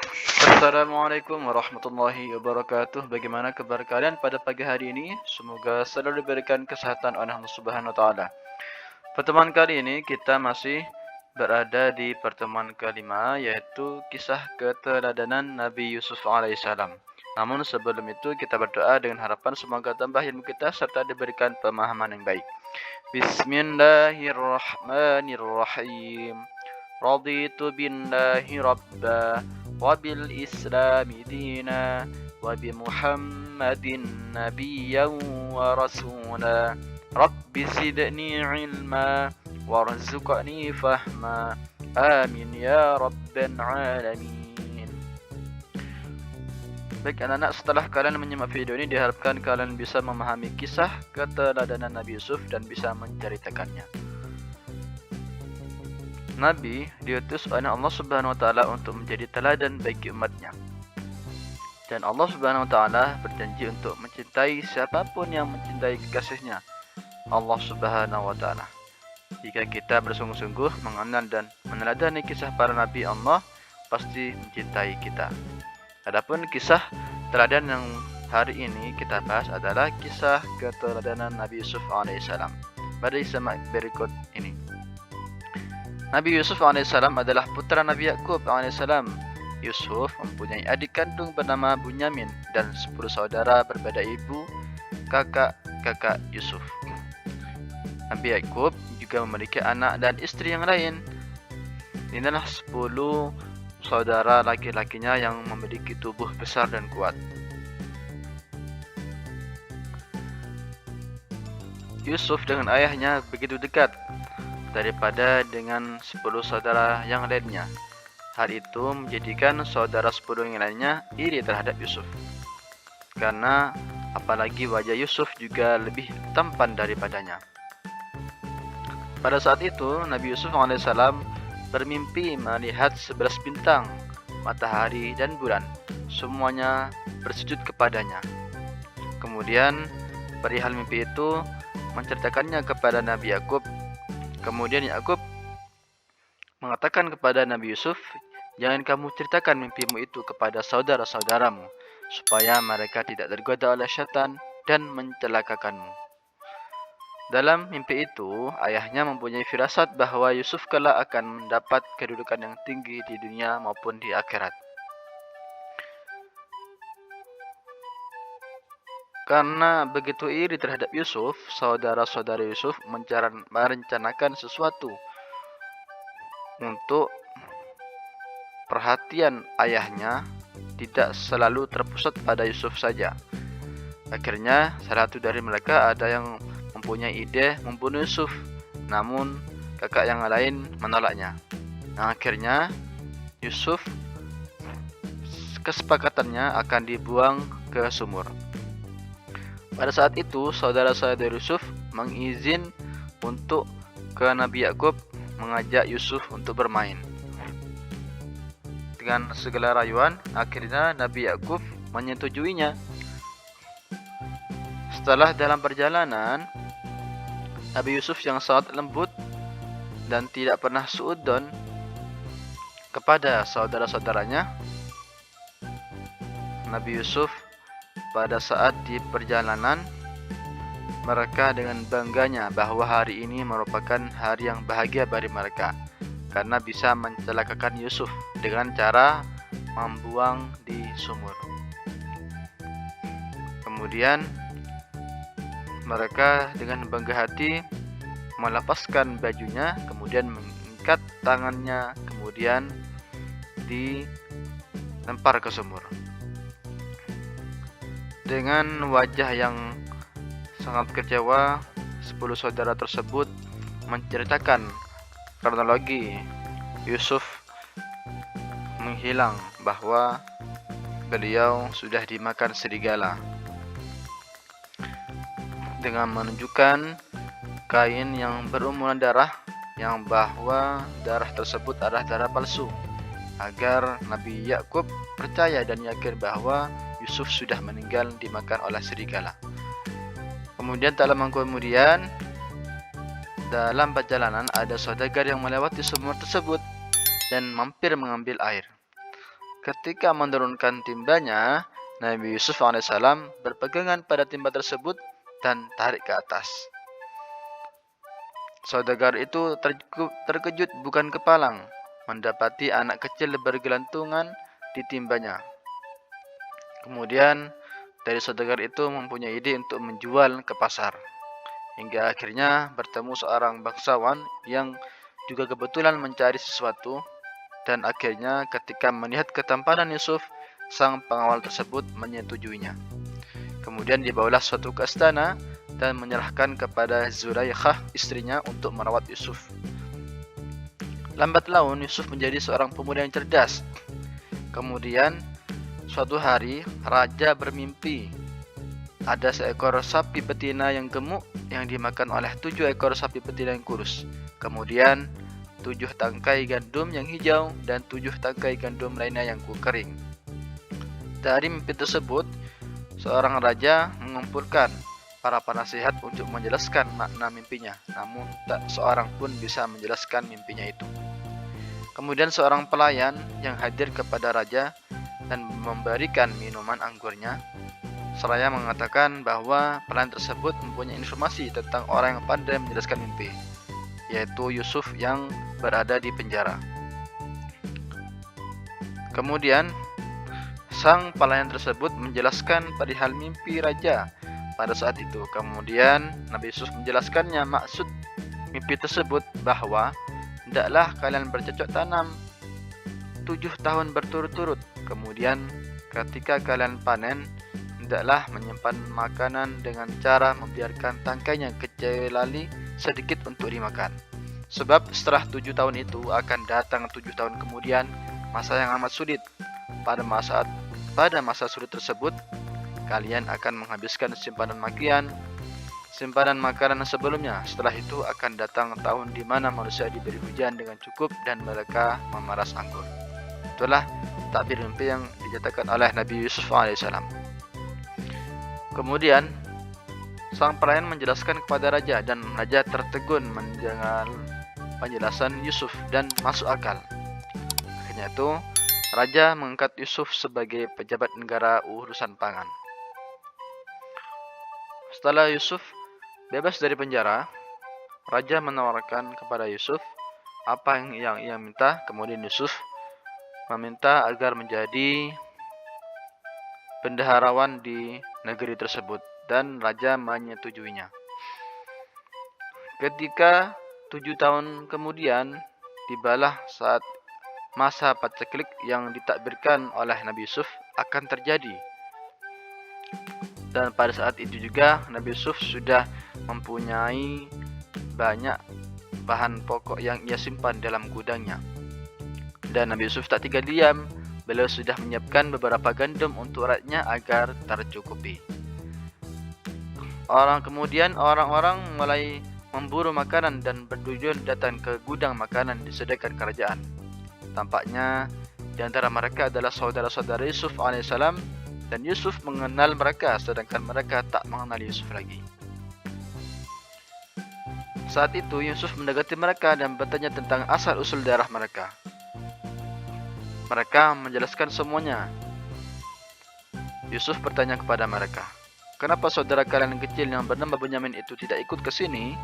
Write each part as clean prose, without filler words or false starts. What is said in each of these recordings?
Assalamualaikum warahmatullahi wabarakatuh. Bagaimana kabar kalian pada pagi hari ini? Semoga selalu diberikan kesehatan oleh Allah Subhanahu wa taala. Pertemuan kali ini kita masih berada di pertemuan kelima, yaitu kisah keteladanan Nabi Yusuf alaihissalam. Namun sebelum itu kita berdoa dengan harapan semoga tambah ilmu kita serta diberikan pemahaman yang baik. Bismillahirrahmanirrahim. Raditu billahi rabba wa bil islami dina wa bi Muhammadin nabiyyan wa rasula. Rabbi zidni ilma warzuqni fahma. Amin ya rabbal alamin. Baik anak-anak, setelah kalian menyimak video ini diharapkan kalian bisa memahami kisah keteladanan Nabi Yusuf dan bisa menceritakannya. Nabi diutus oleh Allah Subhanahu wa taala untuk menjadi teladan bagi umatnya. Dan Allah Subhanahu wa taala berjanji untuk mencintai siapapun yang mencintai kekasihnya, Allah Subhanahu wa taala. Jika kita bersungguh-sungguh mengenal dan meneladani kisah para nabi Allah, pasti mencintai kita. Adapun kisah teladan yang hari ini kita bahas adalah kisah keteladanan Nabi Yusuf alaihissalam. Mari simak berikut ini. Nabi Yusuf alaihissalam adalah putra Nabi Yakub alaihissalam. Yusuf mempunyai adik kandung bernama Bunyamin dan 10 saudara berbeda ibu, kakak Yusuf. Nabi Yakub juga memiliki anak dan istri yang lain. Inilah 10 saudara laki-lakinya yang memiliki tubuh besar dan kuat. Yusuf dengan ayahnya begitu dekat daripada dengan 10 saudara yang lainnya. Hal itu menjadikan saudara 10 yang lainnya iri terhadap Yusuf. Karena apalagi wajah Yusuf juga lebih tampan daripadanya. Pada saat itu Nabi Yusuf alaihissalam bermimpi melihat 11 bintang, matahari dan bulan. Semuanya bersujud kepadanya. Kemudian perihal mimpi itu menceritakannya kepada Nabi Yakub. Kemudian Yakub mengatakan kepada Nabi Yusuf, "Jangan kamu ceritakan mimpimu itu kepada saudara-saudaramu, supaya mereka tidak tergoda oleh syaitan dan mencelakakanmu." Dalam mimpi itu, ayahnya mempunyai firasat bahwa Yusuf kelak akan mendapat kedudukan yang tinggi di dunia maupun di akhirat. Karena begitu iri terhadap Yusuf, saudara-saudara Yusuf merencanakan sesuatu untuk perhatian ayahnya tidak selalu terpusat pada Yusuf saja. Akhirnya salah satu dari mereka ada yang mempunyai ide membunuh Yusuf, namun kakak yang lain menolaknya. Akhirnya Yusuf kesepakatannya akan dibuang ke sumur. Pada saat itu saudara-saudara Yusuf mengizin untuk ke Nabi Yakub mengajak Yusuf untuk bermain. Dengan segala rayuan, akhirnya Nabi Yakub menyetujuinya. Setelah dalam perjalanan, Nabi Yusuf yang sangat lembut dan tidak pernah suudzon kepada saudara-saudaranya, Nabi Yusuf pada saat di perjalanan, mereka dengan bangganya bahwa hari ini merupakan hari yang bahagia bagi mereka karena bisa mencelakakan Yusuf dengan cara membuang di sumur. Kemudian mereka dengan bangga hati melepaskan bajunya, kemudian mengikat tangannya, kemudian dilempar ke sumur. Dengan wajah yang sangat kecewa, 10 saudara tersebut menceritakan kronologi Yusuf menghilang, bahwa beliau sudah dimakan serigala, dengan menunjukkan kain yang berumuran darah, yang bahwa darah tersebut adalah darah palsu, agar Nabi Yakub percaya dan yakin bahwa Yusuf sudah meninggal dimakan oleh serigala. Kemudian tak lama kemudian, dalam perjalanan ada saudagar yang melewati sumur tersebut dan mampir mengambil air. Ketika menurunkan timbanya, Nabi Yusuf alaihissalam berpegangan pada timba tersebut dan tarik ke atas. Saudagar itu terkejut bukan kepalang, mendapati anak kecil bergelantungan di timbanya. Kemudian dari saudagar itu mempunyai ide untuk menjual ke pasar. Hingga akhirnya bertemu seorang bangsawan yang juga kebetulan mencari sesuatu, dan akhirnya ketika melihat ketampanan Yusuf, sang pengawal tersebut menyetujuinya. Kemudian dibawalah suatu ke istana dan menyerahkan kepada Zulaikha istrinya untuk merawat Yusuf. Lambat laun Yusuf menjadi seorang pemuda yang cerdas. Kemudian suatu hari raja bermimpi ada seekor sapi betina yang gemuk yang dimakan oleh 7 ekor sapi betina yang kurus. Kemudian 7 tangkai gandum yang hijau dan 7 tangkai gandum lainnya yang kering. Dari mimpi tersebut, seorang raja mengumpulkan para penasihat untuk menjelaskan makna mimpinya, namun tak seorang pun bisa menjelaskan mimpinya itu. Kemudian seorang pelayan yang hadir kepada raja dan memberikan minuman anggurnya, seraya mengatakan bahwa pelayan tersebut mempunyai informasi tentang orang yang pandai menjelaskan mimpi, yaitu Yusuf yang berada di penjara. Kemudian sang pelayan tersebut menjelaskan perihal mimpi raja pada saat itu. Kemudian Nabi Yusuf menjelaskannya maksud mimpi tersebut, bahwa hendaklah kalian bercocok tanam 7 tahun berturut-turut. Kemudian ketika kalian panen, hendaklah menyimpan makanan dengan cara membiarkan tangkainya kecuali sedikit untuk dimakan. Sebab setelah 7 tahun itu akan datang 7 tahun kemudian masa yang amat sulit. Pada masa sulit tersebut, kalian akan menghabiskan simpanan makanan sebelumnya. Setelah itu akan datang tahun di mana manusia diberi hujan dengan cukup dan mereka memeras anggur. Itulah takbir mimpi yang dinyatakan oleh Nabi Yusuf alaihissalam. Kemudian sang pelayan menjelaskan kepada raja, dan raja tertegun mendengar penjelasan Yusuf dan masuk akal. Akhirnya itu raja mengangkat Yusuf sebagai pejabat negara urusan pangan. Setelah Yusuf bebas dari penjara, raja menawarkan kepada Yusuf apa yang ia minta. Kemudian Yusuf meminta agar menjadi bendaharawan di negeri tersebut, dan raja menyetujuinya. Ketika 7 tahun kemudian tibalah saat masa paceklik yang ditakbirkan oleh Nabi Yusuf akan terjadi. Dan pada saat itu juga Nabi Yusuf sudah mempunyai banyak bahan pokok yang ia simpan dalam gudangnya. Dan Nabi Yusuf tak tinggal diam, beliau sudah menyiapkan beberapa gandum untuk rakyatnya agar tercukupi. Kemudian orang-orang mulai memburu makanan dan berduyun datang ke gudang makanan disediakan kerajaan. Tampaknya di antara mereka adalah saudara-saudara Yusuf alaihissalam, dan Yusuf mengenal mereka sedangkan mereka tak mengenal Yusuf lagi. Saat itu Yusuf mendekati mereka dan bertanya tentang asal-usul daerah mereka. Mereka menjelaskan semuanya. Yusuf bertanya kepada mereka, "Kenapa saudara kalian yang kecil yang bernama Bunyamin itu tidak ikut ke sini?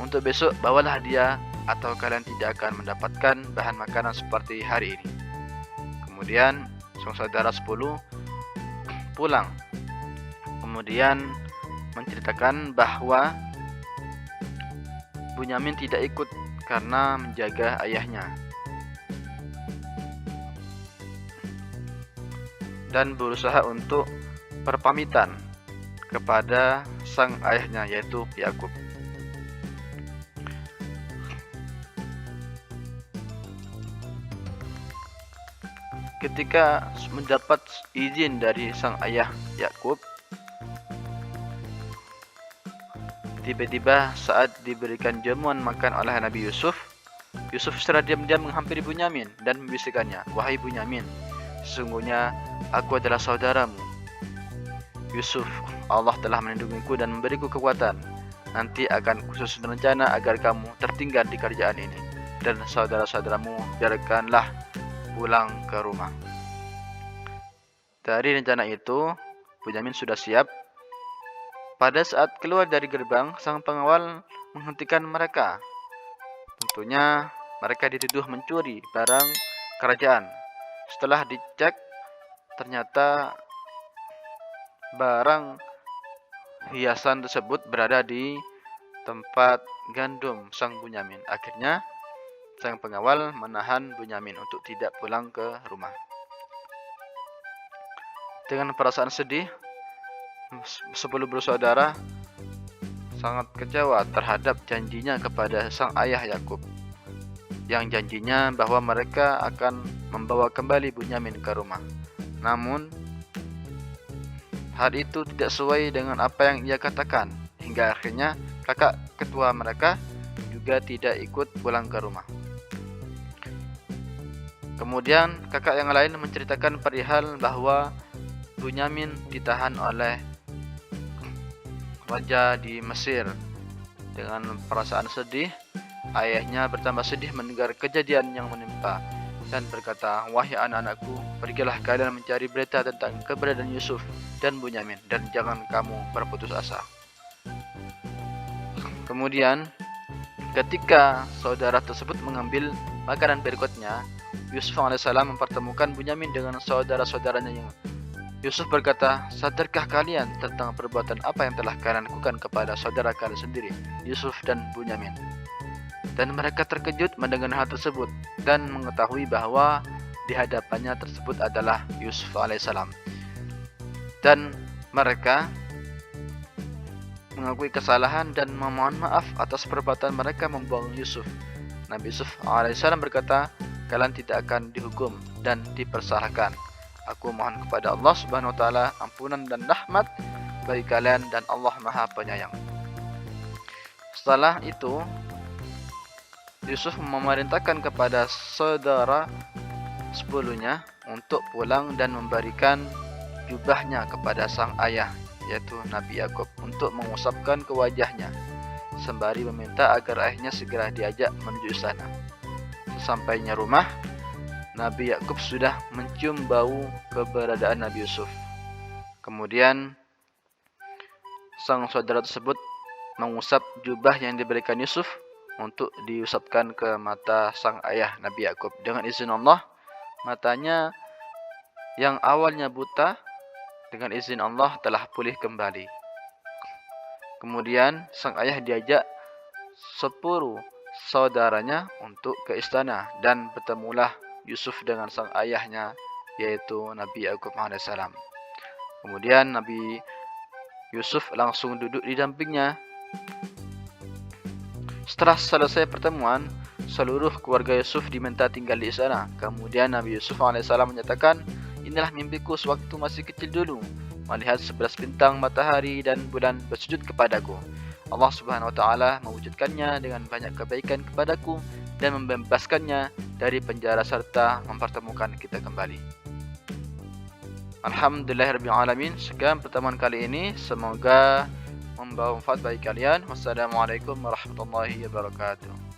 Untuk besok bawalah dia, atau kalian tidak akan mendapatkan bahan makanan seperti hari ini." Kemudian sang saudara 10 pulang. Kemudian menceritakan bahwa Bunyamin tidak ikut karena menjaga ayahnya, dan berusaha untuk berpamitan kepada sang ayahnya, yaitu Yakub. Ketika mendapat izin dari sang ayah Yakub, tiba-tiba saat diberikan jamuan makan oleh Nabi Yusuf, Yusuf secara diam-diam menghampiri Bunyamin dan membisikkannya, "Wahai Bunyamin, sesungguhnya aku adalah saudaramu. Yusuf, Allah telah melindungiku dan memberiku kekuatan. Nanti akan kususun rencana agar kamu tertinggal di kerajaan ini, dan saudara-saudaramu biarkanlah pulang ke rumah." Dari rencana itu, Bunyamin sudah siap. Pada saat keluar dari gerbang, sang pengawal menghentikan mereka. Tentunya mereka dituduh mencuri barang kerajaan. Setelah dicek, ternyata barang hiasan tersebut berada di tempat gandum sang Bunyamin. Akhirnya, sang pengawal menahan Bunyamin untuk tidak pulang ke rumah. Dengan perasaan sedih, sepuluh bersaudara sangat kecewa terhadap janjinya kepada sang ayah Yakub, yang janjinya bahwa mereka akan membawa kembali Bunyamin ke rumah. Namun, hal itu tidak sesuai dengan apa yang ia katakan, hingga akhirnya kakak ketua mereka juga tidak ikut pulang ke rumah. Kemudian kakak yang lain menceritakan perihal bahwa Bunyamin ditahan oleh raja di Mesir. Dengan perasaan sedih, ayahnya bertambah sedih mendengar kejadian yang menimpa dan berkata, "Wahai anak-anakku, pergilah kalian mencari berita tentang keberadaan Yusuf dan Bunyamin, dan jangan kamu berputus asa." Kemudian, ketika saudara tersebut mengambil makanan berikutnya, Yusuf alaihissalam mempertemukan Bunyamin dengan saudara-saudaranya. Yusuf berkata, "Sadarkah kalian tentang perbuatan apa yang telah kalian lakukan kepada saudara kalian sendiri, Yusuf dan Bunyamin?" Dan mereka terkejut mendengar hal tersebut dan mengetahui bahwa di hadapannya tersebut adalah Yusuf alaihissalam. Dan mereka mengakui kesalahan dan memohon maaf atas perbuatan mereka membuang Yusuf. Nabi Yusuf alaihissalam berkata, "Kalian tidak akan dihukum dan dipersalahkan. Aku mohon kepada Allah Subhanahu wa taala ampunan dan rahmat bagi kalian, dan Allah Maha Penyayang." Setelah itu, Yusuf memerintahkan kepada saudara sepuluhnya untuk pulang dan memberikan jubahnya kepada sang ayah, yaitu Nabi Yakub, untuk mengusapkan ke wajahnya, sembari meminta agar ayahnya segera diajak menuju istana. Sesampainya rumah, Nabi Yakub sudah mencium bau keberadaan Nabi Yusuf. Kemudian sang saudara tersebut mengusap jubah yang diberikan Yusuf untuk diusapkan ke mata sang ayah Nabi Yakub. Dengan izin Allah, matanya yang awalnya buta dengan izin Allah telah pulih kembali. Kemudian sang ayah diajak 10 saudaranya untuk ke istana, dan bertemulah Yusuf dengan sang ayahnya, yaitu Nabi Yakub alaihissalam. Kemudian Nabi Yusuf langsung duduk di sampingnya. Setelah selesai pertemuan, seluruh keluarga Yusuf diminta tinggal di istana. Kemudian Nabi Yusuf alaihissalam menyatakan, "Inilah mimpiku sewaktu masih kecil dulu, melihat 11 bintang, matahari dan bulan bersujud kepadaku. Allah Subhanahu wa taala mewujudkannya dengan banyak kebaikan kepadaku dan membebaskannya dari penjara serta mempertemukan kita kembali." Alhamdulillahirabbil alamin. Sekian pertemuan kali ini, semoga membawa manfaat bagi kalian. Wassalamualaikum warahmatullahi wabarakatuh.